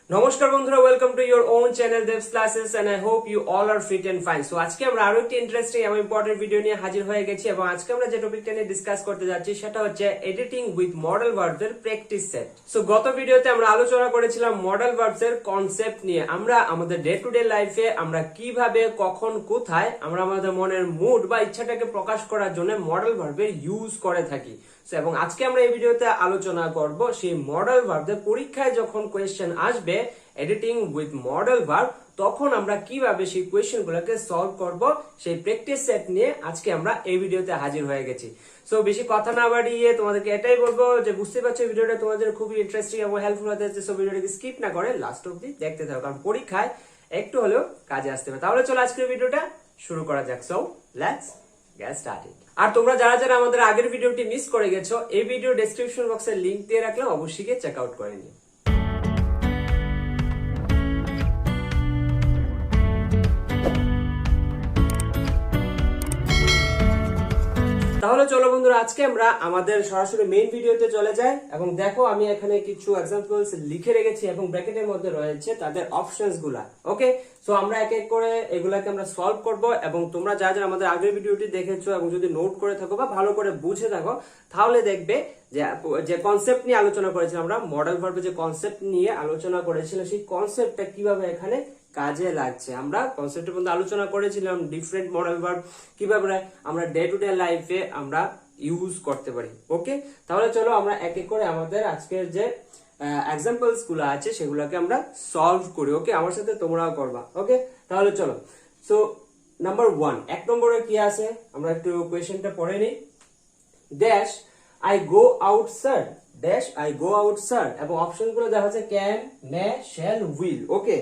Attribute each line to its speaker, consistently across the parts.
Speaker 1: নমস্কার বন্ধুরা, welcome to your own channel Devs classes and I hope you all are fit and fine. So আজকে আমরা আরো একটি ইন্টারেস্টিং এবং ইম্পর্টেন্ট ভিডিও নিয়ে হাজির হয়ে গেছি এবং আজকে আমরা যে টপিকটা নিয়ে ডিসকাস করতে যাচ্ছি সেটা হচ্ছে এডিটিং উইথ মডেল ভার্বস এর প্র্যাকটিস সেট। সো গত ভিডিওতে আমরা আলোচনা করেছিলাম মডেল ভার্বস এর কনসেপ্ট নিয়ে। আমরা আমাদের ডে টু ডে লাইফে আমরা কিভাবে কখন কোথায় আমরা আমাদের মনের মুড বা ইচ্ছাটাকে প্রকাশ করার জন্য মডেল ভার্বের ইউজ করে থাকি। এবং আজকে আমরা এই ভিডিওতে আলোচনা করব সেই মডেল ভার্বের পরীক্ষায় যখন কোয়েশ্চেন আসবে এডিটিং উইথ মডেল ভার্ব, তখন আমরা কিভাবে সেই কোয়েশ্চেন গুলোকে সলভ করব সেই প্র্যাকটিস সেট নিয়ে আজকে আমরা এই ভিডিওতে হাজির হয়ে গেছি। সো বেশি কথা না বাড়িয়ে তোমাদেরকে এটাই বলবো যে বুঝতে পারছো ভিডিওটা তোমাদের খুবই ইন্টারেস্টিং এবং হেল্পফুল হতে যাচ্ছে। সো ভিডিওটাকে স্কিপ না করে লাস্ট অবধি দেখতে থাকো, কারণ পরীক্ষায় একটু হলেও কাজে আসতে হবে। তাহলে চলো আজকের ভিডিওটা শুরু করা যাক। So let's get started. আর তোমরা যারা যারা আমাদের আগের ভিডিওটি মিস করে গেছো, এই ভিডিও ডেসক্রিপশন বক্সে লিংক দিয়ে রাখলাম, অবশ্যই গিয়ে চেক আউট করে নিও। তাহলে চলো বন্ধুরা, আজকে আমরা আমাদের সরাসরি মেইন ভিডিওতে চলে যাই এবং দেখো আমি এখানে কিছু এক্সাম্পলস লিখে রেখেছি এবং ব্র্যাকেটের মধ্যে রয়েছে তাদের অপশনস গুলা। ওকে, সো আমরা এক এক করে এগুলাকে আমরা সলভ করব এবং তোমরা যারা যারা আমাদের আগের ভিডিওটি দেখেছো এবং যদি নোট করে থাকো বা ভালো করে বুঝে থাকো, তাহলে দেখবে যে কনসেপ্ট নিয়ে আলোচনা করেছিলাম, আমরা মডেল ভার্বে যে কনসেপ্ট নিয়ে আলোচনা করেছিলাম সেই কনসেপ্টটা কিভাবে এখানে কাজে লাগছে। আমরা কনসেপ্টের মধ্যে আলোচনা করেছিলাম ডিফারেন্ট মডেল ভার্ব কিভাবে আমরা ডে টু ডে লাইফে আমরা ইউজ করতে পারি। ওকে, তাহলে চলো আমরা এক এক করে আমাদের আজকের যে এক্সাম্পলস গুলো আছে সেগুলোকে আমরা সলভ করি। ওকে, আমার সাথে তোমরাও করবা। ওকে, তাহলে চলো। সো নাম্বার 1, এক নম্বরে কি আছে আমরা একটু কোয়েশ্চেনটা পড়ে নিই। Dash I go out sir, dash I go out sir, এবং অপশন গুলো দেখা যাচ্ছে can, May, shall, will. Okay,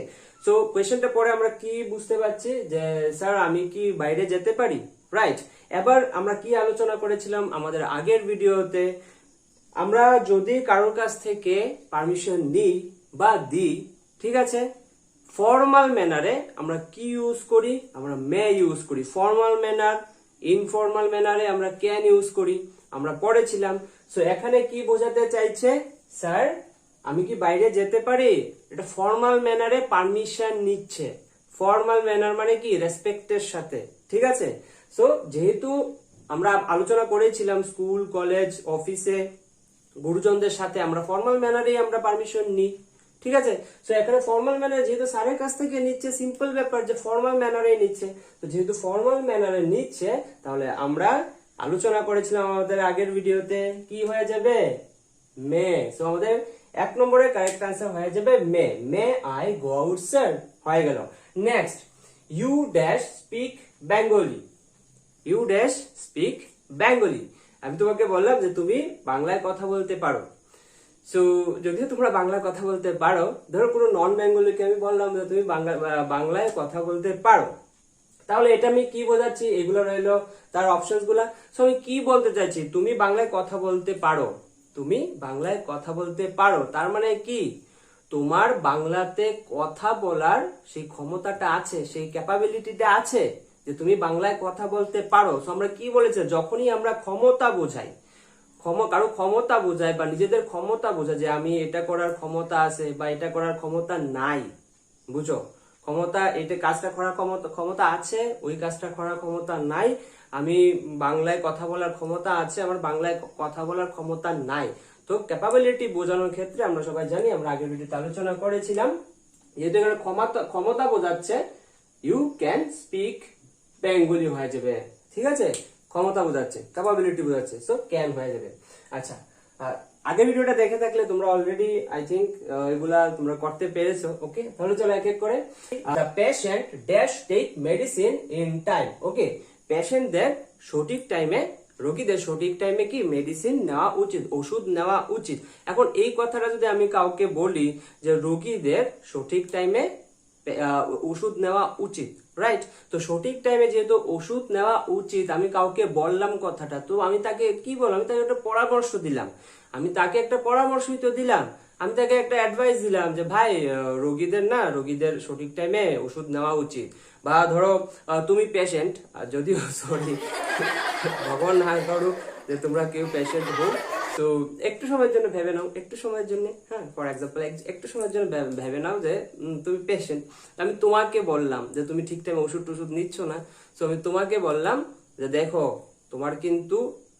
Speaker 1: so কোয়েশ্চেনটা পরে আমরা কি বুঝতে পারছি যে স্যার আমি কি বাইরে যেতে পারি, রাইট। এবার আমরা কি আলোচনা করেছিলাম আমাদের আগের ভিডিওতে, আমরা যদি কারোর কাছ থেকে পারমিশন নিই বা দিই, ঠিক আছে, ফর্মাল ম্যানারে আমরা কি ইউজ করি, আমরা মে ইউজ করি। ফর্মাল ম্যানার, ইনফর্মাল ম্যানারে আমরা ক্যান ইউজ করি, আমরা পড়েছিলাম। সো এখানে কি বোঝাতে চাইছে, স্যার আমি কি বাইরে যেতে পারি, এটা ফর্মাল ম্যানারে পারমিশন নিচ্ছে। ফর্মাল ম্যানার মানে কি রেসপেক্টের সাথে, ঠিক আছে। সো যেহেতু আমরা আলোচনা করেছিলাম স্কুল, কলেজ, অফিসে গুরুজনদের সাথে আমরা ফর্মাল ম্যানারে আমরা পারমিশন নিই, ঠিক আছে। সো এখানে ফর্মাল ম্যানারে যেহেতু স্যারের কাছ থেকে নিচ্ছে, সিম্পল ব্যাপার যে ফর্মাল ম্যানারে নিচ্ছে। তো যেহেতু ফর্মাল ম্যানারে নিচ্ছে, তাহলে আমরা আলোচনা করেছিলাম আমাদের আগের ভিডিওতে কি হয়ে যাবে, মে। সো আমাদের এক নম্বরের কারেক্ট আনসার হয়ে যাবে may. May I go out sir, হয়ে গেল। Next, you dash speak Bengali, you dash speak Bengali. আমি তোমাকে বললাম যে তুমি বাংলায় কথা বলতে পারো। সো যদিও তোমরা বাংলায় কথা বলতে পারো, ধরো কোনো নন বেঙ্গলিকে আমি বললাম যে তুমি বাংলায় কথা বলতে পারো, তাহলে এটা আমি কি বোঝাচ্ছি, এগুলো রইলো তার অপশনস গুলা। সো আমি কি বলতে চাইছি, তুমি বাংলায় কথা বলতে পারো, তুমি বাংলায় কথা বলতে পারো, তার মানে কি তোমার বাংলাতে কথা বলার সেই ক্ষমতাটা আছে, সেই ক্যাপাবিলিটিটা আছে যে তুমি বাংলায় কথা বলতে পারো। সো আমরা কি বলেছি, যখনই আমরা ক্ষমতা বোঝাই, কারো ক্ষমতা বোঝায় বা নিজেদের ক্ষমতা বোঝায় যে আমি এটা করার ক্ষমতা আছে বা এটা করার ক্ষমতা নাই, বুঝো, ক্ষমতা এটা কাজটা করার ক্ষমতা আছে, ওই কাজটা করার ক্ষমতা নাই, আমি বাংলায় কথা বলার ক্ষমতা আছে, আমার বাংলায় কথা বলার ক্ষমতা নাই। তো ক্যাপাবিলিটি বোঝানোর ক্ষেত্রে আমরা সবাই জানি, আমরা আগের ভিডিওতে আলোচনা করেছিলাম, যেহেতু এখানে ক্ষমতা বোঝাচ্ছে, ইউ ক্যান স্পিক বেঙ্গলি হয়ে যাবে, ঠিক আছে। ক্ষমতা বোঝাচ্ছে, ক্যাপাবিলিটি বোঝাচ্ছে, সো ক্যান হয়ে যাবে। আচ্ছা, আগের ভিডিওটা দেখে থাকলে তোমরা অলরেডি আই থিঙ্ক এগুলা তোমরা করতে পেরেছো। ওকে, তাহলে চলো এক এক করে। The patient dash take medicine in time. Okay, পেশেন্টদের সঠিক টাইমে, রোগীদের সঠিক টাইমে কি মেডিসিন নেওয়া উচিত, ওষুধ নেওয়া উচিত। এখন এই কথাটা যদি আমি কাউকে বলি যে রোগীদের সঠিক টাইমে ওষুধ নেওয়া উচিত, রাইট। তো সঠিক টাইমে যেহেতু ওষুধ নেওয়া উচিত, আমি কাউকে বললাম কথাটা, তো আমি তাকে কি বললাম, আমি তাকে একটা পরামর্শ দিলাম, আমি তাকে একটা পরামর্শই তো দিলাম, আমি তাকে একটা অ্যাডভাইস দিলাম যে ভাই রোগীদের সঠিক টাইমে ওষুধ নেওয়া উচিত। বা ধরো তুমি পেশেন্ট, যদিও সরি ভগবান না করুক যে তোমরা কেউ পেশেন্ট হোক, তো একটু সময়ের জন্য ভেবে নাও, একটু সময়ের জন্য, হ্যাঁ, ফর এক্সাম্পল একটু সময়ের জন্য ভেবে নাও যে তুমি পেশেন্ট। আমি তোমাকে বললাম যে তুমি ঠিক টাইমে ওষুধ টষুধ নিচ্ছ না, তো আমি তোমাকে বললাম যে দেখো তোমার কিন্তু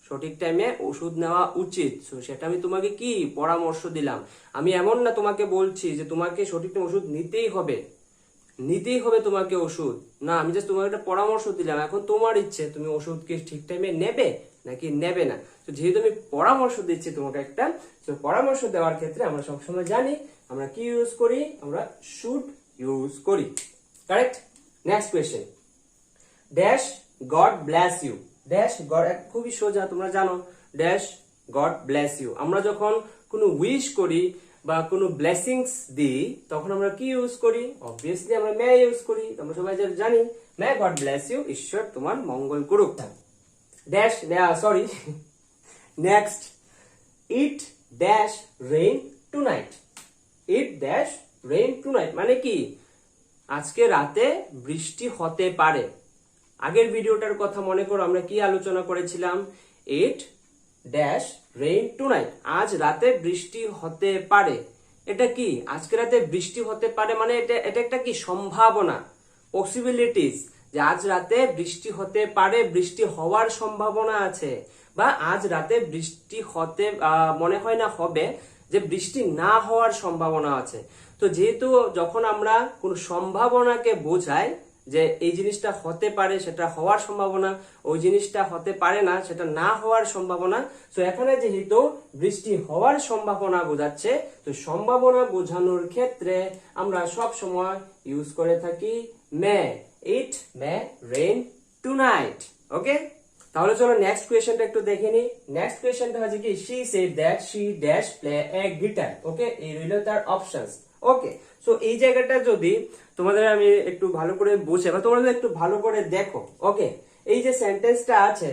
Speaker 1: সঠিক টাইমে ওষুধ নেওয়া উচিত। সেটা আমি তোমাকে কি পরামর্শ দিলাম। আমি এমন না তোমাকে বলছি যে তোমাকে সঠিক টাইমে ওষুধ নিতেই হবে, নিতেই হবে তোমাকে ওষুধ, না, আমি জাস্ট তোমাকে একটা পরামর্শ দিলাম। এখন তোমার ইচ্ছে তুমি ওষুধ কি ঠিক টাইমে নেবে নাকি নেবে না। তো যেহেতু আমি পরামর্শ দিচ্ছি তোমাকে একটা, তো পরামর্শ দেওয়ার ক্ষেত্রে আমরা সবসময় জানি আমরা কি ইউজ করি, আমরা শুড ইউজ করি। Correct. Next question, dash God bless you. Dash God খুবই সোজা, তোমরা জানো ড্যাশ গড ব্লেস ইউ। আমরা যখন কোনো উইশ করি বা কোনো ব্লেসিংস দিই তখন আমরা কি ইউজ করি? অবভিয়াসলি আমরা মে ইউজ করি। আমরা সবাই জানি মে গড ব্লেস ইউ, ঈশ্বর তোমার মঙ্গল করুক। Dash sorry next, it dash rain tonight. It dash rain tonight মানে কি? আজকে রাতে বৃষ্টি হতে পারে। আগের ভিডিওটার কথা মনে করো, আমরা কি আলোচনা করেছিলাম? ইট ড্যাশ রেইন টুনাইট, আজ রাতে বৃষ্টি হতে পারে। এটা কি? আজকে রাতে বৃষ্টি হতে পারে মানে এটা একটা কি সম্ভাবনা, পসিবিলিটিস, যে আজ রাতে বৃষ্টি হতে পারে, বৃষ্টি হওয়ার সম্ভাবনা আছে। বা আজ রাতে বৃষ্টি হতে মনে হয় না হবে, যে বৃষ্টি না হওয়ার সম্ভাবনা আছে। তো যেহেতু যখন আমরা কোন সম্ভাবনাকে বোঝাই যে এই জিনিসটা হতে পারে, সেটা হওয়ার সম্ভাবনা, ওই জিনিসটা হতে পারে না, সেটা না হওয়ার সম্ভাবনা। তো এখানে যেহেতু বৃষ্টি হওয়ার সম্ভাবনা বোঝাচ্ছে, তো সম্ভাবনা বোঝানোর ক্ষেত্রে আমরা সব সময় ইউজ করে থাকি মে। ইট মে রেইন টুনাইট। ওকে, তাহলে চলো নেক্সট কোয়েশ্চেনটা একটু দেখে নি। নেক্সট কোয়েশ্চেনটা হচ্ছে কি, she said that she dash play a guitar. Okay, এই রইল তার অপশনস। ওকে, সো এই জায়গাটা যদি তোমাদের আমি একটু ভালো করে বুঝে বা তোমরা একটু ভালো করে দেখো। ওকে, এই যে সেন্টেন্সটা আছে,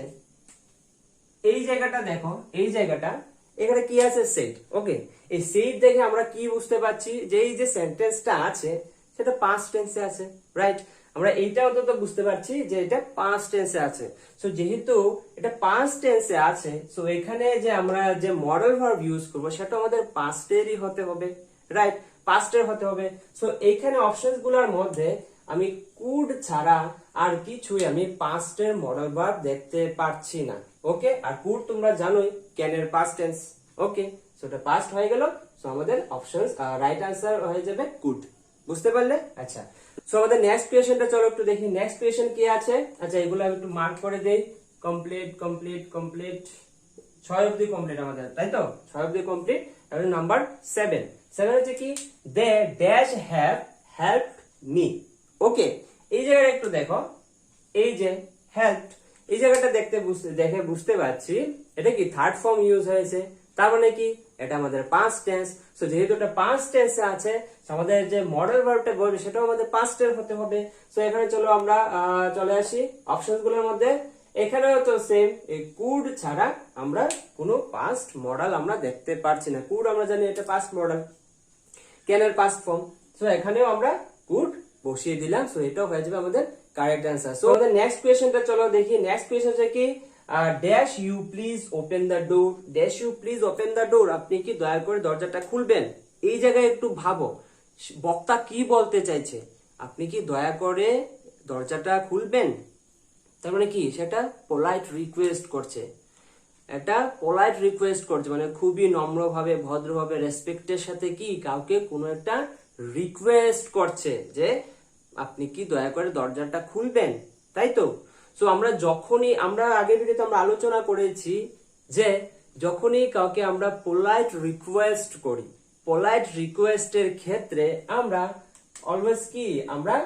Speaker 1: এই জায়গাটা দেখো, এই জায়গাটা এখানে কি আছে? সেড। ওকে, এই সেড দেখে আমরা কি বুঝতে পারছি? যে এই যে সেন্টেন্সটা আছে সেটা পাস্ট টেন্সে আছে, রাইট? আমরা এইটা অন্তত বুঝতে পারছি যে এটা পাস্ট টেন্সে আছে। সো যেহেতু এটা পাস্ট টেন্সে আছে, সো এখানে যে আমরা যে মডেল ভার্ব ইউজ করব সেটা আমাদের পাস্টেরই হতে হবে, রাইট? পাস্টের হতে হবে। সো এইখানে অপশনস গুলোর মধ্যে আমি কুড ছাড়া আর কিছুই আমি পাস্টের মডেল ভার্ব দেখতে পারছি না। ওকে, আর কুড তোমরা জানোই ক্যানের পাস্ট টেন্স। ওকে, সো এটা পাস্ট হয়ে গেল। সো আমাদের অপশনস রাইট আনসার হয়ে যাবে কুড। বুঝতে পারলে? আচ্ছা, সো আমাদের নেক্সট কোয়েশ্চেনটা চলো একটু দেখি। নেক্সট কোয়েশ্চেন কি আছে? আচ্ছা, এগুলো আমি একটু মার্ক করে দেই। কমপ্লিট কমপ্লিট কমপ্লিট, 6 অবধি কমপ্লিট আমাদের, তাই তো? 6 অবধি কমপ্লিট। এবার নাম্বার 7 হচ্ছে কি, they dash have helped me. Okay, এই জায়গাটা একটু দেখো, এই যে হেল্পড, এই জায়গাটা দেখে বুঝতে পারছি এটা কি থার্ড ফর্ম ইউজ হয়েছে। তার মানে কি এটা আমাদের পাস্ট টেন্স। সো যেহেতু এটা পাস্ট টেন্সে আছে, আমাদের যে মডেল ভার্বটা বলবে সেটাও আমাদের পাস্ট টেন্স হতে হবে। সো এখানে চলো আমরা চলে আসি অপশনস গুলোর মধ্যে। এখানেও তো সেম, এই কুড ছাড়া আমরা কোনো পাস্ট মডেল আমরা দেখতে পারছি না। কুড আমরা জানি এটা পাস্ট মডেল, ক্যানের পাস্ট ফর্ম। সো এখানেও আমরা কুড বসিয়ে দিলাম। সো এটাও হয়ে যাবে আমাদের কারেক্ট অ্যান্সার। সো আমাদের নেক্সট কোয়েশ্চেনটা চলো দেখি। নেক্সট কোয়েশ্চেন হচ্ছে কি, dash you please open the door. Dash you please open the door, আপনি কি দয়া করে দরজাটা খুলবেন? এই জায়গায় একটু ভাবো বক্তা কি বলতে চাইছে। আপনি কি দয়া করে দরজাটা খুলবেন, তার মানে কি সেটা পোলাইট রিকোয়েস্ট করছে। এটা পোলাইট রিকোয়েস্ট করছে মানে খুবই নম্রভাবে, ভদ্রভাবে, রেসপেক্টের সাথে কি কাউকে কোনো একটা রিকোয়েস্ট করছে যে আপনি কি দয়া করে দরজাটা খুলবেন, তাই তো? সো আমরা আমরা আগের ভিডিওতে আমরা আলোচনা করেছি যে যখনই কাউকে আমরা পোলাইট রিকোয়েস্ট করি, পোলাইট রিকোয়েস্টের ক্ষেত্রে আমরা অলওয়েজ কি আমরা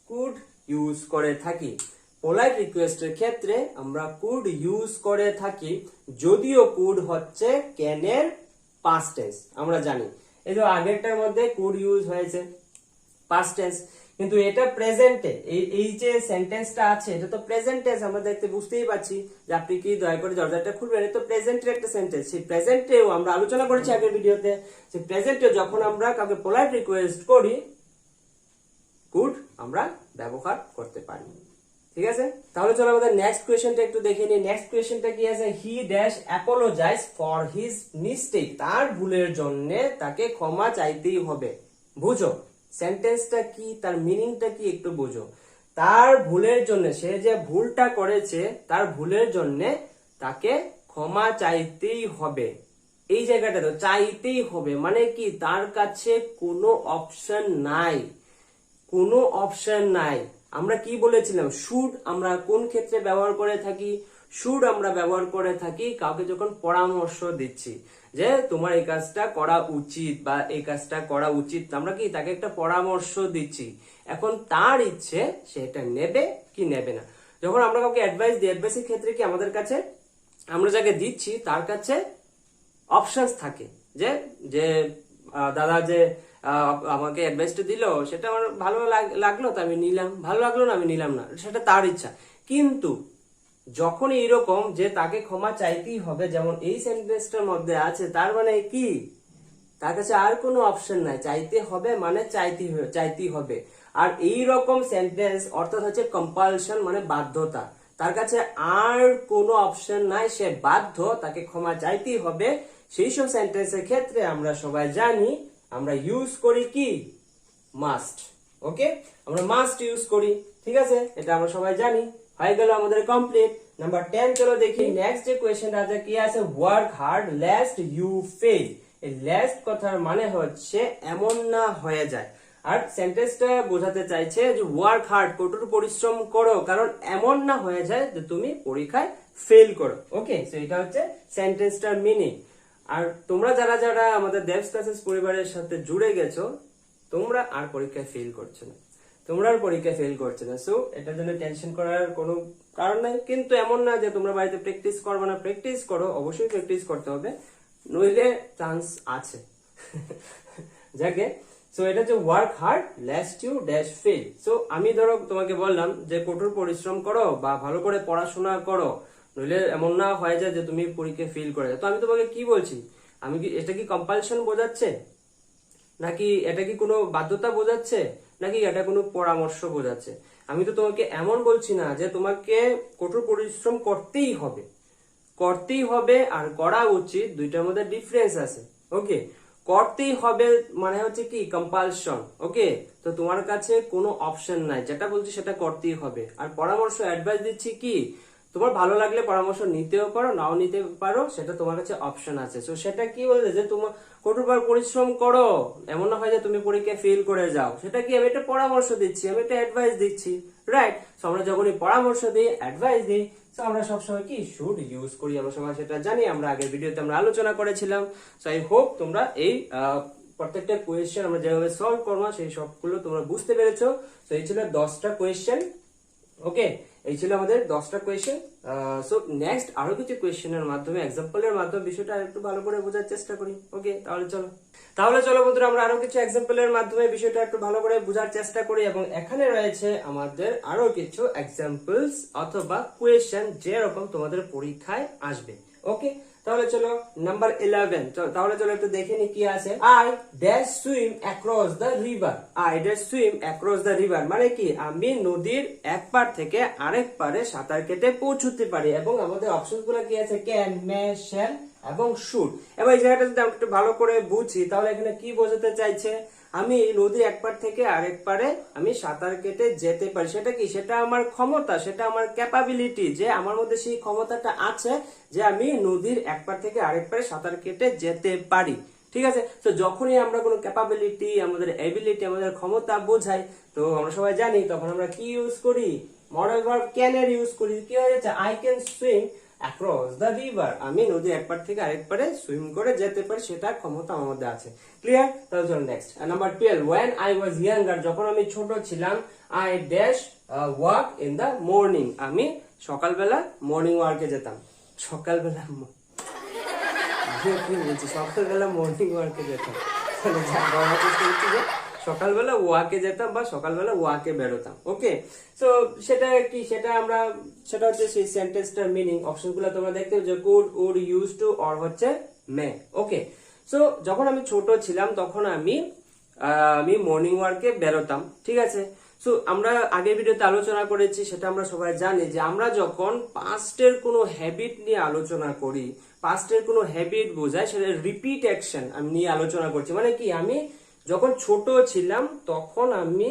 Speaker 1: কুড ইউজ করে থাকি। পোলাইট রিকোয়েস্টের ক্ষেত্রে আমরা কুড ইউজ করে থাকি, যদিও কুড হচ্ছে ক্যানের পাস্ট টেন্স আমরা জানি। এই যে আগেরটার মধ্যে কুড ইউজ হয়েছে পাস্ট টেন্স, কিন্তু এটা প্রেজেন্টে, এই যে সেন্টেন্সটা আছে এটা তো প্রেজেন্ট টেন্স। আমরা দেখতে বুঝতেই পারছি যে আপনি কি দয়া করে দরজাটা খুলবেন, এটা তো প্রেজেন্টের একটা সেন্টেন্স। সেই প্রেজেন্টেও আমরা আলোচনা করেছি আগের ভিডিওতে, সেই প্রেজেন্টে যখন আমরা কাউকে পোলাইট রিকোয়েস্ট করি কুড আমরা ব্যবহার করতে পারি। ঠিক আছে, তাহলে চলো আমাদের নেক্সট কোয়েশ্চেনটা একটু দেখে নিই। নেক্সট কোয়েশ্চেনটা কি আছে, he dash apologise for his mistake, তার ভুলের জন্য তাকে ক্ষমা চাইতেই হবে। বুঝো সেন্টেন্সটা কি, তার মিনিংটা কি একটু বুঝো। তার ভুলের জন্য, সে যে ভুলটা করেছে তার ভুলের জন্য তাকে ক্ষমা চাইতেই হবে। এই জায়গাটা তো চাইতেই হবে মানে কি, তার কাছে কোনো অপশন নাই, কোনো অপশন নাই। আমরা কি বলেছিলাম, শুড আমরা কোন ক্ষেত্রে ব্যবহার করে থাকি, শুড আমরা ব্যবহার করে থাকি কাউকে যখন পরামর্শ দিচ্ছি যে তোমার এই কাজটা করা উচিত বা এই কাজটা করা উচিত, আমরা কি তাকে একটা পরামর্শ দিচ্ছি। এখন তার ইচ্ছে সে এটা নেবে কি নেবে না। যখন আমরা কাউকে অ্যাডভাইস দিই, অ্যাডভাইসের ক্ষেত্রে কি আমাদের কাছে, আমরা যাকে দিচ্ছি তার কাছে অপশনস থাকে যে যে দাদা যে আমাকে অ্যাডভাইসটা দিল সেটা আমার ভালো লাগলো তো আমি নিলাম, ভালো লাগলো না আমি নিলাম না, সেটা তার ইচ্ছা। কিন্তু যখন এইরকম যে তাকে ক্ষমা চাইতেই হবে, যেমন এই সেন্টেন্সটার মধ্যে আছে, তার মানে কি তার কাছে আর কোনো অপশন নাই, চাইতে হবে মানে চাইতেই হবে। আর এই রকম সেন্টেন্স অর্থাৎ হচ্ছে কম্পালশন মানে বাধ্যতা, তার কাছে আর কোনো অপশন নাই, সে বাধ্য, তাকে ক্ষমা চাইতেই হবে। সেই সব সেন্টেন্সের ক্ষেত্রে আমরা সবাই জানি আমরা ইউজ করি কি, মাস্ট। ওকে, আমরা মাস্ট ইউজ করি, ঠিক আছে, এটা আমরা সবাই জানি। হয়ে গেল আমাদের কমপ্লিট। নাম্বার 10 চলো দেখি নেক্সট যে কোয়েশ্চেনটা আছে কি আছে, work hard lest you fail. এই লেস্ট কথার মানে হচ্ছে এমন না হয়ে যায়। আর সেন্টেন্সটা বোঝাতে চাইছে যে ওয়ার্ক হার্ড, কঠোর পরিশ্রম করো, কারণ এমন না হয়ে যায় যে তুমি পরীক্ষায় ফেল করো। ওকে, সো এটা হচ্ছে সেন্টেন্সটার মিনিং। আর তোমরা যারা যারা আমাদের দেবস ক্লাসেস পরিবারের সাথে জুড়ে গেছো, তোমরা আর পরীক্ষায় ফেল করছো না, তোমরা আর পরীক্ষায় ফেল করছো না। সো এটার জন্য টেনশন করার কোনো কারণ নাই। কিন্তু এমন না যে তোমরা বাড়িতে প্র্যাকটিস করবে না, প্র্যাকটিস করো, অবশ্যই প্র্যাকটিস করতে হবে, নইলে চান্স আছে। যাকে সো এটা হচ্ছে work hard lest you dash fail. So আমি ধরো তোমাকে বললাম যে কঠোর পরিশ্রম করো বা ভালো করে পড়াশোনা করো, নইলে এমন না হয়ে যায় যে তুমি পরীক্ষায় ফেল করে যাও। তো আমি তোমাকে কি বলছি, আমি কি এটা কি কম্পালশন বোঝাচ্ছে, নাকি এটা কি কোনো বাধ্যতা বোঝাচ্ছে, নাকি এটা কোনো পরামর্শ বোঝাচ্ছে? আমি তো তোমাকে এমন বলছি না যে তোমাকে কঠোর পরিশ্রম করতেই হবে, করতেই হবে আর করা উচিত, দুইটার মধ্যে ডিফারেন্স আছে। ওকে, করতেই হবে মানে হচ্ছে কি কম্পালশন। ওকে, তো তোমার কাছে কোনো অপশন নাই, যেটা বলছি সেটা করতেই হবে। আর পরামর্শ অ্যাডভাইস দিচ্ছি কি, তোমার ভালো লাগলে পরামর্শ নিতেও পারো, নাও নিতে পারো, সেটা তোমার কাছে অপশন আছে। তো সেটা কি বলছে যে তোমার কঠোরভাবে পরিশ্রম করো, এমন না হয় যে তুমি পরীক্ষায় ফেল করে যাও, সেটা কি আমি একটা পরামর্শ দিচ্ছি, আমি একটা অ্যাডভাইস দিচ্ছি, রাইট? তো আমরা যখনই পরামর্শ দিই, অ্যাডভাইস দিই, তো আমরা সবসময় কি শুড ইউজ করি, আমরা সবাই সেটা জানি, আমরা আগের ভিডিওতে আমরা আলোচনা করেছিলাম। সো আই হোপ তোমরা এই প্রত্যেকটা কোয়েশ্চেন আমরা যেভাবে সলভ করবো সেই সবগুলো তোমরা বুঝতে পেরেছো। তো এই ছিল 10টা কোয়েশ্চেন। ওকে, এই ছিল আমাদের 10টা কোয়েশ্চেন। সো নেক্সট আরো কিছু কোয়েশ্চেনের মাধ্যমে, এক্সাম্পলের মাধ্যমে বিষয়টা একটু ভালো করে বোঝার চেষ্টা করি। ওকে, তাহলে চলো বন্ধুরা, আমরা আরো কিছু এক্সাম্পলের মাধ্যমে বিষয়টা একটু ভালো করে বোঝার চেষ্টা করি। এবং এখানে রয়েছে আমাদের আরো কিছু এক্সাম্পলস অথবা কোয়েশ্চেন যেরকম তোমাদের পরীক্ষায় আসবে। ওকে, তাহলে চলো নাম্বার 11, তাহলে চলো একটু দেখে নি কি আছে। I dash swim across the river. I dash swim across the river মানে কি, আমি নদীর এক পার থেকে আরেক পারে সাঁতার কেটে পৌঁছতে পারি। এবং আমাদের অপশন গুলো কি আছে, ক্যান, মে, শ্যাল এবং শুড। এবার এই জায়গাটা যদি আমরা একটু ভালো করে বুঝি, তাহলে এখানে কি বোঝাতে চাইছে, আমি নদীর এক পার থেকে আরেক পারে আমি সাঁতার কেটে যেতে পারি। সেটা কি, সেটা আমার ক্ষমতা, সেটা আমার ক্যাপাবিলিটি, যে আমার মধ্যে সেই ক্ষমতাটা আছে যে আমি নদীর এক পার থেকে আরেক পারে সাঁতার কেটে যেতে পারি। ঠিক আছে, তো যখনই আমরা কোনো ক্যাপাবিলিটি, আমাদের এবিলিটি, আমাদের ক্ষমতা বোঝাই, তো আমরা সবাই জানি তখন আমরা কি ইউজ করি, মডেল ভার্ব ক্যান এর ইউজ করি। কি হয়ে যাচ্ছে, I can swim across the river, আমি নদীর এক পার থেকে আরেক পারে সুইম করে যেতে পারি, সেটার ক্ষমতা আমার মধ্যে আছে। ক্লিয়ার? তাহলে চলো next number 12, when I was younger, যখন আমি ছোট ছিলাম, I dash walk in the morning, আমি সকালবেলা মর্নিং ওয়ার্কে যেতাম। সকালবেলা সকালবেলা মর্নিং ওয়ার্কে যেতাম, সকালবেলা ওয়াকে যেতাম বা সকালবেলা ওয়াকে বেরোতাম। ওকে, সো সেটা কি, সেটা হচ্ছে সেই সেন্টেন্সটার মিনিং। অপশন গুলো তোমরা দেখতে যে could, would, use to, or হচ্ছে মে। ওকে, সো যখন আমি ছোট ছিলাম তখন আমি মর্নিং ওয়ার্কে বেরোতাম। ঠিক আছে, সো আমরা আগের ভিডিওতে আলোচনা করেছি, সেটা আমরা সবাই জানি যে আমরা যখন পাস্টের কোনো হ্যাবিট নিয়ে আলোচনা করি, পাস্টের কোনো হ্যাবিট বোঝায়, সেটা রিপিট অ্যাকশন আমি নিয়ে আলোচনা করছি। মানে কি, আমি যখন ছোট ছিলাম তখন আমি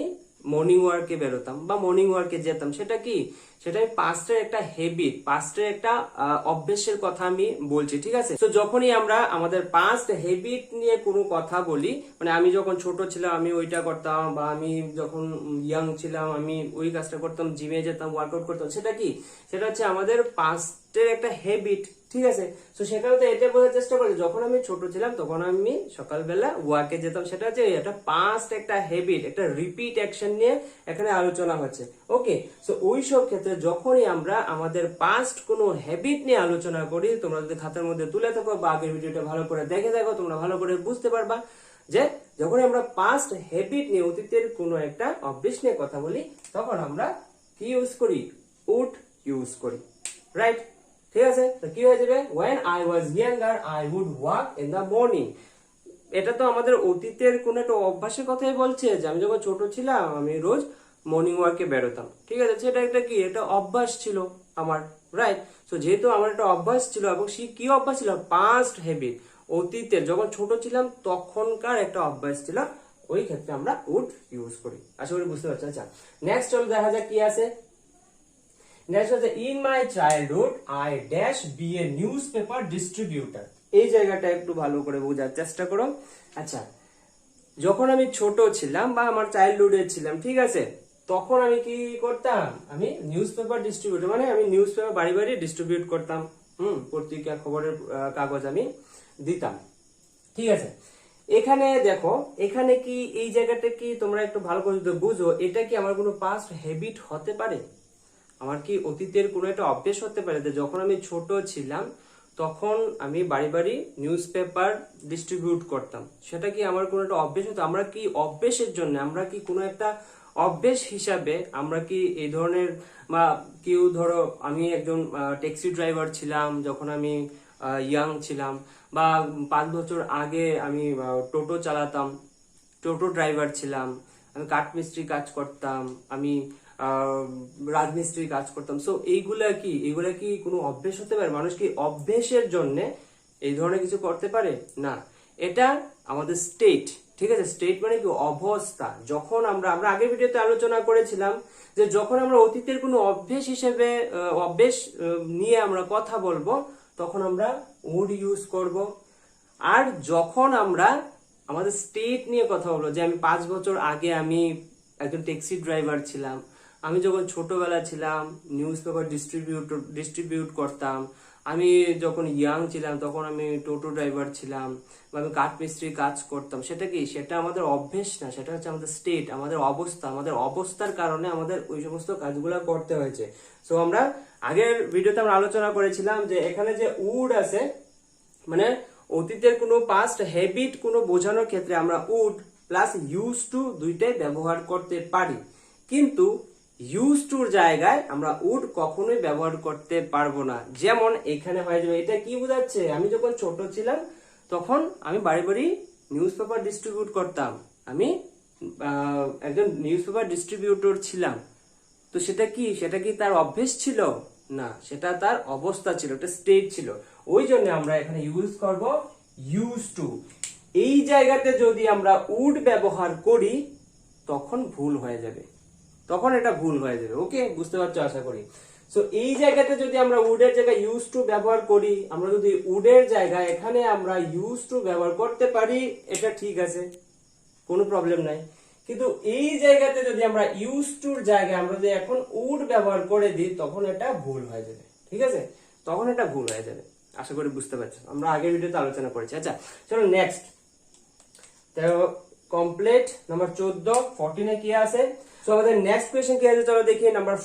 Speaker 1: মর্নিং ওয়ার্কে বেরোতাম বা মর্নিং ওয়ার্কে যেতাম, সেটা কি, সেটা আমি পাস্টের একটা হ্যাবিট, পাস্টের একটা অভ্যেসের কথা আমি বলছি, ঠিক আছে। তো যখনই আমরা আমাদের পাস্ট হ্যাবিট নিয়ে কোনো কথা বলি, মানে আমি যখন ছোট ছিলাম আমি ওইটা করতাম, বা আমি যখন ইয়াং ছিলাম আমি ওই কাজটা করতাম, জিমে যেতাম, ওয়ার্কআউট করতাম, সেটা কি, সেটা হচ্ছে আমাদের পাস্টের একটা হ্যাবিট, ঠিক আছে। তো সেখানে তো এটা বোঝার চেষ্টা করি, যখন আমি ছোট ছিলাম তখন আমি সকালবেলা ওয়ার্কে যেতাম, সেটা হচ্ছে এটা পাস্ট একটা হ্যাবিট, একটা রিপিট অ্যাকশন নিয়ে এখানে আলোচনা হচ্ছে। ওকে, সো ওই সব ক্ষেত্রে যখনই আমরা আমাদের পাস্ট কোনো হ্যাবিট নিয়ে আলোচনা করি, তোমরা যদি খাতার মধ্যে তুলে থাকো বা আগের ভিডিওটা ভালো করে দেখে থাকো, তোমরা ভালো করে বুঝতে পারবা যে যখন আমরা পাস্ট হ্যাবিট নিয়ে, অতীতের কোনো একটা অভ্যাস নিয়ে কথা বলি, তখন আমরা কি ইউজ করি, উড ইউজ করি, রাইট। ঠিক আছে, তো কি হয়ে যাবে, when I was younger I would walk in the morning। এটা তো আমাদের অতীতের কোন একটা অভ্যাসের কথাই বলছে, যে আমি যখন ছোট ছিলাম আমি রোজ মর্নিং ওয়ার্কে বেরোতাম, ঠিক আছে। সেটা একটা কি, এটা অভ্যাস ছিল আমার, রাইট। তো যেহেতু আমার একটা অভ্যাস ছিল, এবং সেই কি অভ্যাস ছিল, পাস্ট হ্যাবিট, অতীতের যখন ছোট ছিলাম তখনকার একটা অভ্যাস ছিল, ওই ক্ষেত্রে আমরা উড ইউজ করি। আশা করি বুঝতে পারছি। আচ্ছা, নেক্সট চলো দেখা যাক কি আছে। নেক্সট হচ্ছে, in my childhood I dash be a newspaper distributor. এই জায়গাটা একটু ভালো করে বোঝার চেষ্টা করো। আচ্ছা, যখন আমি ছোট ছিলাম বা আমার চাইল্ডহুডে ছিলাম, ঠিক আছে, তখন আমি কি করতাম, আমি নিউজ পেপার ডিস্ট্রিবিউটার, মানে আমি নিউজ পেপার বাড়ি বাড়ি ডিস্ট্রিবিউট করতাম, পত্রিকা, খবরের কাগজ আমি দিতাম, ঠিক আছে। এখানে দেখো, এখানে কি এই জায়গাটা কি তোমরা একটু ভালো করে যদি বুঝো, এটা কি আমার কোনো পাস্ট হ্যাবিট হতে পারে, আমার কি অতীতের কোনো একটা অভ্যেস হতে পারে, যে যখন আমি ছোট ছিলাম তখন আমি বাড়ি বাড়ি নিউজ পেপার ডিস্ট্রিবিউট করতাম, সেটা কি আমার কোনো একটা অভ্যেস হতো। আমরা কি অভ্যেসের জন্য, আমরা কি কোনো একটা অভ্যেস হিসাবে আমরা কি এই ধরনের, বা কেউ ধরো আমি একজন ট্যাক্সি ড্রাইভার ছিলাম যখন আমি ইয়াং ছিলাম, বা 5 বছর আগে আমি টোটো চালাতাম, টোটো ড্রাইভার ছিলাম, আমি কাঠমিস্ত্রি কাজ করতাম, আমি রাজমিস্ত্রি কাজ করতাম। সো এইগুলা কি কোনো অভ্যেস হতে পারে? মানুষ কি অভ্যেসের জন্য এই ধরনের কিছু করতে পারে? না, এটা আমাদের স্টেট, ঠিক আছে। স্টেট মানে কি, অবস্থা। যখন আমরা আগের ভিডিওতে আলোচনা করেছিলাম যে যখন আমরা অতীতের কোনো অভ্যেস হিসেবে অভ্যেস নিয়ে আমরা কথা বলবো, তখন আমরা উড ইউজ করব। আর যখন আমরা আমাদের স্টেট নিয়ে কথা বলবো, যে আমি 5 বছর আগে আমি একজন ট্যাক্সি ড্রাইভার ছিলাম, আমি যখন ছোটবেলা ছিলাম নিউজ পেপার ডিস্ট্রিবিউট করতাম, আমি যখন ইয়াং ছিলাম তখন আমি টোটো ড্রাইভার ছিলাম, বা আমি কাঠমিস্ত্রি কাজ করতাম, সেটা কি, সেটা আমাদের অভ্যেস না, সেটা হচ্ছে আমাদের স্টেট, আমাদের অবস্থা, আমাদের অবস্থার কারণে আমাদের ওই সমস্ত কাজগুলো করতে হয়েছে। সো আমরা আগের ভিডিওতে আমরা আলোচনা করেছিলাম যে এখানে যে উড আছে, মানে অতীতের কোনো পাস্ট হ্যাবিট কোনো বোঝানোর ক্ষেত্রে আমরা উড প্লাস ইউজ টু দুইটাই ব্যবহার করতে পারি, কিন্তু ইউজ টুর জায়গায় আমরা উড কখনোই ব্যবহার করতে পারবো না। যেমন এখানে হয়ে যাবে, এটা কি বোঝাচ্ছে, আমি যখন ছোট ছিলাম তখন আমি বাড়ি বাড়ি নিউজ পেপার ডিস্ট্রিবিউট করতাম, আমি একজন নিউজ পেপার ডিস্ট্রিবিউটর ছিলাম। তো সেটা কি তার অভ্যেস ছিল? না, সেটা তার অবস্থা ছিল, একটা স্টেট ছিল। ওই জন্য আমরা এখানে ইউজ করব ইউজ টু। এই জায়গাতে যদি আমরা উড ব্যবহার করি তখন ভুল হয়ে যাবে, তখন এটা ভুল হয়ে যাবে। ওকে, বুঝতে পারছো আশা করি। সো এই জায়গাতে যদি আমরা উডের জায়গায় ইউজ টু ব্যবহার করি, আমরা যদি উডের জায়গায় এখানে আমরা ইউজ টু ব্যবহার করতে পারি, এটা ঠিক আছে, কোনো প্রবলেম নাই। কিন্তু এই জায়গাতে যদি আমরা ইউজ টুর জায়গায় আমরা যদি এখন উড ব্যবহার করে দিই, তখন এটা ভুল হয়ে যাবে, ঠিক আছে, তখন এটা ভুল হয়ে যাবে। আশা করি বুঝতে পারছো, আমরা আগের ভিডিওতে আলোচনা করেছি। আচ্ছা চলো নেক্সট, তো কমপ্লিট নাম্বার 14, 14 এ কি আছে। সো আমাদের নেক্সট কোয়েশ্চেন কি আছে, চলো দেখি। নাম্বার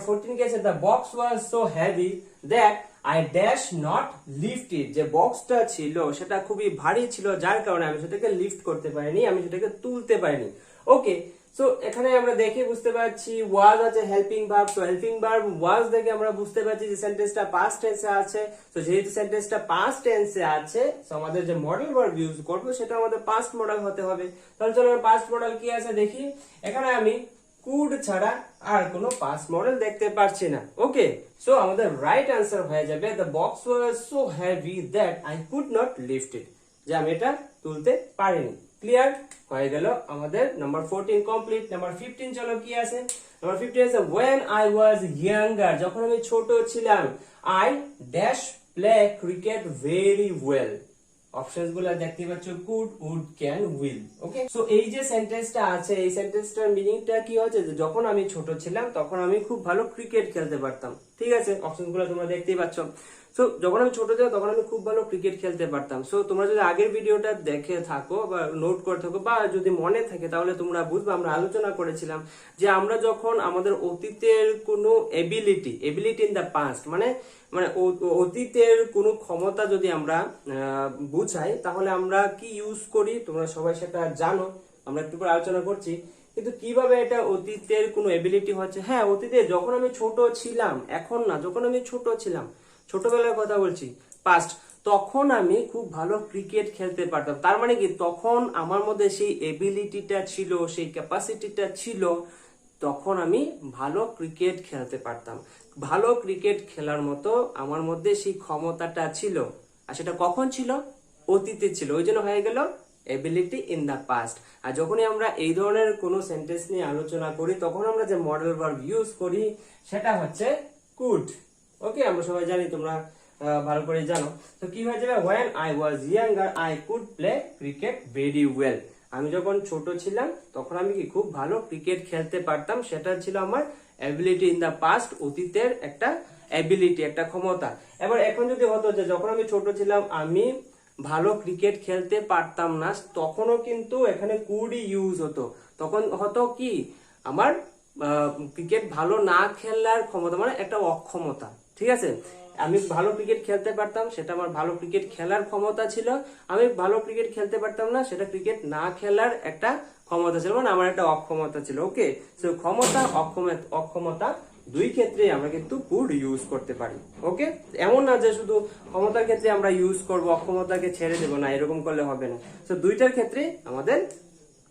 Speaker 1: 14 কি আছে, the box was so heavy that I dash not lift it. যে বক্সটা ছিল সেটা খুবই ভারী ছিল, যার কারণে আমি সেটাকে লিফট করতে পারিনি, আমি সেটাকে তুলতে পারিনি। ওকে, সো এখানে আমরা দেখে বুঝতে পারছি ওয়াজ আছে helping verb. So helping verb was দেখে আমরা বুঝতে পারছি যে সেন্টেন্সটা পাস্ট টেন্সে আছে। তো যেহেতু সেন্টেন্সটা পাস্ট টেন্সে আছে, সো আমাদের যে মডেল ভার্ব ইউজ করব সেটা আমাদের পাস্ট মডেল হতে হবে। তাহলে চলো পাস্ট মডেল কি আছে দেখি। এখানে আমি কুড ছাড়া আর কোনো পাস্ট মডেল দেখতে পারছি না। ওকে, সো আমাদের রাইট আনসার হয়ে যাবে the box was so heavy that I could not lift it, যে আমি এটা তুলতে পারিনি। ক্লিয়ার হয়ে গেল আমাদের নাম্বার 14 কমপ্লিট। নাম্বার 15 চলো কি আছে? নাম্বার 15 আছে when I was younger, যখন আমি ছোট ছিলাম, I dash play cricket very well। Options গুলো দেখতে পাচ্ছ, could, would, can, will. Okay, so এই যে সেন্টেন্সটা আছে, এই সেন্টেন্সটার মিনিংটা কি হচ্ছে, যে যখন আমি ছোট ছিলাম তখন আমি খুব ভালো ক্রিকেট খেলতে পারতাম। ঠিক আছে, অপশনস গুলো তোমরা দেখতেই পাচ্ছ। সো যখন আমি ছোট ছিলাম তখন আমি খুব ভালো ক্রিকেট খেলতে পারতাম। সো তোমরা যদি আগের ভিডিওটা দেখে থাকো বা নোট করে থাকো বা যদি মনে থাকে, তাহলে তোমরা বুঝবে আমরা আলোচনা করেছিলাম যে আমরা যখন আমাদের অতীতের কোনো এবিলিটি ইন দ্য পাস্ট, মানে অতীতের কোনো ক্ষমতা যদি আমরা বুঝাই, তাহলে আমরা কি ইউজ করি, তোমরা সবাই সেটা জানো, আমরা একটু পরে আলোচনা করছি। কিন্তু কিভাবে এটা অতীতের কোনো এবিলিটি হচ্ছে, হ্যাঁ অতীতে যখন আমি ছোট ছিলাম, এখন না, যখন আমি ছোট ছিলাম, ছোটবেলার কথা বলছি, পাস্ট, তখন আমি খুব ভালো ক্রিকেট খেলতে পারতাম। তার মানে কি, তখন আমার মধ্যে সেই এবিলিটিটা ছিল, সেই ক্যাপাসিটিটা ছিল, তখন আমি ভালো ক্রিকেট খেলতে পারতাম। ভালো ক্রিকেট খেলার মতো আমার মধ্যে সেই ক্ষমতাটা ছিল। আর সেটা কখন ছিল? অতীতে ছিল। ওই জন্য হয়ে গেল এবিলিটি ইন দ্য পাস্ট। আর যখনই আমরা এই ধরনের কোনো সেন্টেন্স নিয়ে আলোচনা করি, তখন আমরা যে মডেল ভার্ব ইউজ করি সেটা হচ্ছে কুড। ওকে, আমরা সবাই জানি, তোমরা ভালো করে জানো। তো কি হয়ে যাবে? when I was younger I could play cricket very well। আমি যখন ছোট ছিলাম তখন আমি কি খুব ভালো ক্রিকেট খেলতে পারতাম, সেটা ছিল আমার অ্যাবিলিটি ইন দা পাস্ট, অতীতের একটা অ্যাবিলিটি, একটা ক্ষমতা। এবার এখন যদি হতো যে যখন আমি ছোট ছিলাম আমি ভালো ক্রিকেট খেলতে পারতাম না, তখনও কিন্তু এখানে কুডই ইউজ হতো। তখন হতো কি, আমার ক্রিকেট ভালো না খেলার ক্ষমতা, মানে একটা অক্ষমতা। ঠিক আছে, আমি ভালো ক্রিকেট খেলতে পারতাম, সেটা আমার ভালো ক্রিকেট খেলার ক্ষমতা ছিল। আমি ভালো ক্রিকেট খেলতে পারতাম না, সেটা ক্রিকেট না খেলার একটা ক্ষমতা ছিল, মানে আমার একটা অক্ষমতা ছিল। ওকে, সো ক্ষমতা, অক্ষমতা দুই ক্ষেত্রে আমরা কিন্তু কুড ইউজ করতে পারি। ওকে, এমন না যে শুধু ক্ষমতার ক্ষেত্রে আমরা ইউজ করব, অক্ষমতাকে ছেড়ে দেবো না, এরকম করলে হবে না। সো দুইটার ক্ষেত্রে আমাদের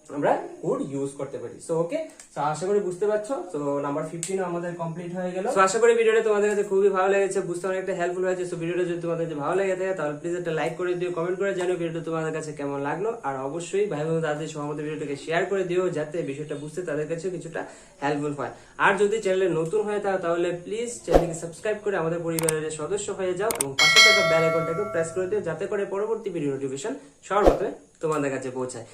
Speaker 1: আমরা কুড ইউজ করতে পারি। সো ওকে, সো আশা করি বুঝতে পারছো। সো নাম্বার 15 আমাদের কমপ্লিট হয়ে গেল। সো আশা করি ভিডিওটা তোমাদের কাছে খুবই ভালো লেগেছে, বুঝতে অনেকটা হেল্পফুল হয়েছে। সো ভিডিওটা যদি তোমাদের কাছে ভালো লেগে থাকে, তাহলে প্লিজ একটা লাইক করে দিও, কমেন্ট করে জানিও ভিডিওটা তোমাদের কাছে কেমন লাগলো। আর অবশ্যই ভাই বোন দাদাদের সহ আমাদের ভিডিওটাকে শেয়ার করে দিও, যাতে বিষয়টা বুঝতে তাদের কাছে কিছুটা হেল্পফুল হয়। আর যদি চ্যানেলে নতুন হয়ে থাকো, তাহলে প্লিজ চ্যানেলকে সাবস্ক্রাইব করে আমাদের পরিবারের সদস্য হয়ে যাও এবং পাশে থাকা বেল আইকনটাকে প্রেস করে দিও, যাতে করে পরবর্তী ভিডিও নোটিফিকেশন সবার প্রথমে তোমাদের কাছে পৌঁছায়।